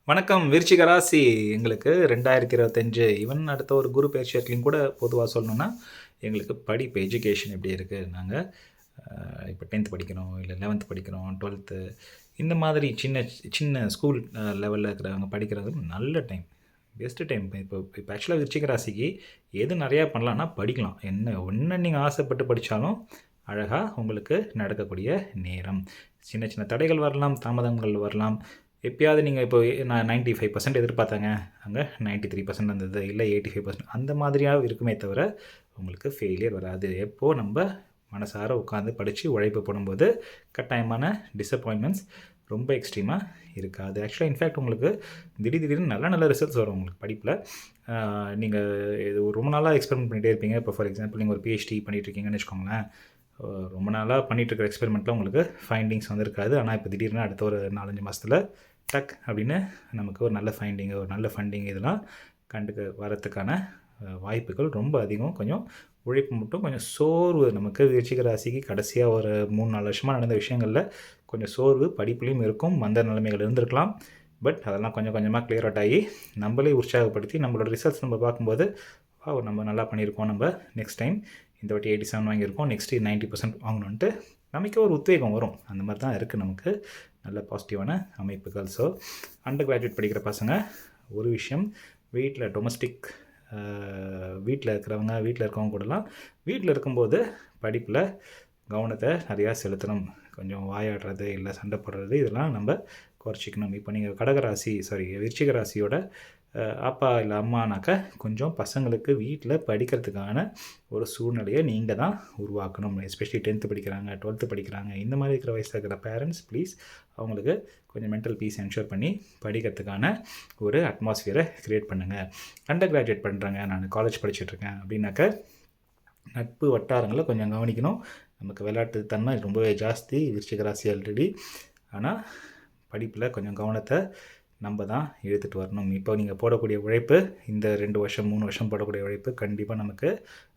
வணக்கம் விருச்சிக ராசி. எங்களுக்கு 2025 ஈவன் அடுத்த ஒரு குரு பெயர்ச்சியிலையும் கூட பொதுவாக சொல்லணும்னா, எங்களுக்கு படிப்பு எஜுகேஷன் எப்படி இருக்குது? நாங்கள் இப்போ 10th படிக்கிறோம், இல்லை 11th படிக்கிறோம், 12th இந்த மாதிரி சின்ன சின்ன ஸ்கூல் லெவலில் இருக்கிறவங்க படிக்கிறது நல்ல டைம், பெஸ்ட்டு டைம். இப்போ ஆக்சுவலாக விருச்சிக ராசிக்கு எது நிறையா பண்ணலான்னா படிக்கலாம். என்ன நீங்கள் ஆசைப்பட்டு படித்தாலும் அழகாக உங்களுக்கு நடக்கக்கூடிய நேரம். சின்ன சின்ன தடைகள் வரலாம், தாமதங்கள் வரலாம். எப்பயாவது நீங்கள் இப்போ நான் 95% எதிர்பார்த்தாங்க, அங்கே 93% வந்தது, இல்லை 85% அந்த மாதிரியாக இருக்குமே தவிர உங்களுக்கு ஃபெயிலியர் வராது. எப்போது நம்ம மனசார உட்காந்து படித்து உழைப்பு போடும்போது கட்டாயமான டிசப்பாயின்மெண்ட்ஸ் ரொம்ப எக்ஸ்ட்ரீமாக இருக்காது. ஆக்சுவலாக இன்ஃபேக்ட் உங்களுக்கு திடீர்னு நல்ல ரிசல்ட்ஸ் வரும் உங்களுக்கு படிப்பில். நீங்கள் இது ரொம்ப நாளாக எக்ஸ்பெரிமெண்ட் பண்ணிகிட்டே இருப்பீங்க. இப்போ ஃபார் எக்ஸாம்பிள் நீங்கள் ஒரு பிஹெச்டி பண்ணிகிட்ருக்கீங்கன்னு வச்சுக்கோங்களேன். ரொம்ப நாளாக பண்ணிகிட்ருக்கிற எக்ஸ்பெரிமெண்ட்டில் உங்களுக்கு ஃபைண்டிங்ஸ் வந்திருக்காது. ஆனால் இப்போ திடீர்னு அடுத்த ஒரு 4-5 மாதத்தில் டக் அப்படின்னு நமக்கு ஒரு நல்ல ஃபைண்டிங்கு, ஒரு நல்ல ஃபண்டிங் இதெல்லாம் வரத்துக்கான வாய்ப்புகள் ரொம்ப அதிகம். கொஞ்சம் உழைப்பு மட்டும், கொஞ்சம் சோர்வு நமக்கு விருச்சிக ராசிக்கு கடைசியாக ஒரு 3-4 வருஷமாக நடந்த விஷயங்களில் கொஞ்சம் சோர்வு படிப்புலேயும் இருக்கும், மந்த நிலைமைகள் இருந்திருக்கலாம். பட் அதெல்லாம் கொஞ்சம் கொஞ்சமாக கிளியர் அவுட் ஆகி நம்மளே உற்சாகப்படுத்தி நம்மளோட ரிசல்ட்ஸ் நம்ம பார்க்கும்போது நம்ம நல்லா பண்ணியிருக்கோம், நம்ம நெக்ஸ்ட் டைம் இந்த வாட்டி 87 வாங்கியிருக்கோம், நெக்ஸ்ட்டு 90% வாங்கணுன்ட்டு நமக்கே ஒரு உத்வேகம் வரும். அந்த மாதிரி தான் இருக்குது நமக்கு நல்ல பாசிட்டிவான அமைப்புகள். ஸோ அண்டர் கிராஜுவேட் படிக்கிற பசங்க ஒரு விஷயம், வீட்டில் டொமஸ்டிக் வீட்டில் இருக்கவங்க கூடலாம் வீட்டில் இருக்கும்போது படிப்பில் கவனத்தை நிறையா செலுத்தணும். கொஞ்சம் வாயாடுறது, இல்லை சண்டை போடுறது இதெல்லாம் நம்ம குறைச்சிக்கணும். இப்போ நீங்கள் விருச்சிக ராசியோட அப்பா இல்லை அம்மானாக்கா கொஞ்சம் பசங்களுக்கு வீட்டில் படிக்கிறதுக்கான ஒரு சூழ்நிலையை நீங்கள் தான் உருவாக்கணும். எஸ்பெஷலி 10th படிக்கிறாங்க, 12th படிக்கிறாங்க, இந்த மாதிரி இருக்கிற வயசில் இருக்கிற பேரண்ட்ஸ் ப்ளீஸ் அவங்களுக்கு கொஞ்சம் மென்டல் பீஸ் என்ஷூர் பண்ணி படிக்கிறதுக்கான ஒரு அட்மாஸ்ஃபியரை க்ரியேட் பண்ணுங்கள். அண்டர் கிராஜுவேட் பண்ணுறாங்க, நான் காலேஜ் படிச்சுட்ருக்கேன் அப்படின்னாக்க நட்பு வட்டாரங்களை கொஞ்சம் கவனிக்கணும். நமக்கு விளையாட்டு தன்மை ரொம்பவே ஜாஸ்தி விருச்சிக ராசி ஆல்ரெடி. ஆனால் படிப்பில் கொஞ்சம் கவனத்தை நம்ம தான் எடுத்துகிட்டு வரணும். இப்போ நீங்கள் போடக்கூடிய உழைப்பு, இந்த 2 வருஷம் 3 வருஷம் போடக்கூடிய உழைப்பு கண்டிப்பாக நமக்கு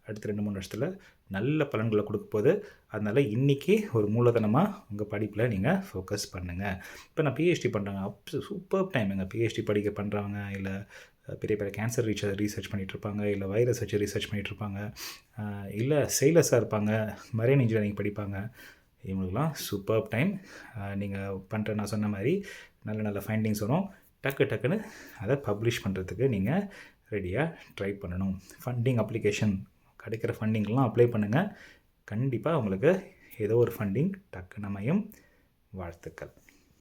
அடுத்த 2-3 வருஷத்தில் நல்ல பலன்களை கொடுக்க போகுது. அதனால் இன்றைக்கி ஒரு மூலதனமாக உங்கள் படிப்பில் நீங்கள் ஃபோக்கஸ் பண்ணுங்கள். இப்போ நான் பிஹெச்டி பண்ணுறாங்க, சூப்பர் டைம். எங்கள் பிஹெச்டி பண்ணுறவங்க, இல்லை பெரிய பெரிய கேன்சர் ரீசர்ச் பண்ணிகிட்ருப்பாங்க, இல்லை வைரஸ் வச்சு ரீசர்ச் பண்ணிகிட்ருப்பாங்க, இல்லை செயலர்ஸாக இருப்பாங்க, மரைன் இன்ஜினியரிங் படிப்பாங்க. இவங்களுக்குலாம் சூப்பர் டைம். நீங்கள் நான் சொன்ன மாதிரி நல்ல ஃபைண்டிங்ஸ் வரும். டக்குன்னு அதை பப்ளிஷ் பண்ணுறதுக்கு நீங்கள் ரெடியாக ட்ரை பண்ணணும். ஃபண்டிங் அப்ளிகேஷன் கிடைக்கிற ஃபண்டிங்லாம் அப்ளை பண்ணுங்கள். கண்டிப்பாக உங்களுக்கு ஏதோ ஒரு ஃபண்டிங் டக்குன்னு அமையும். வாழ்த்துக்கள்.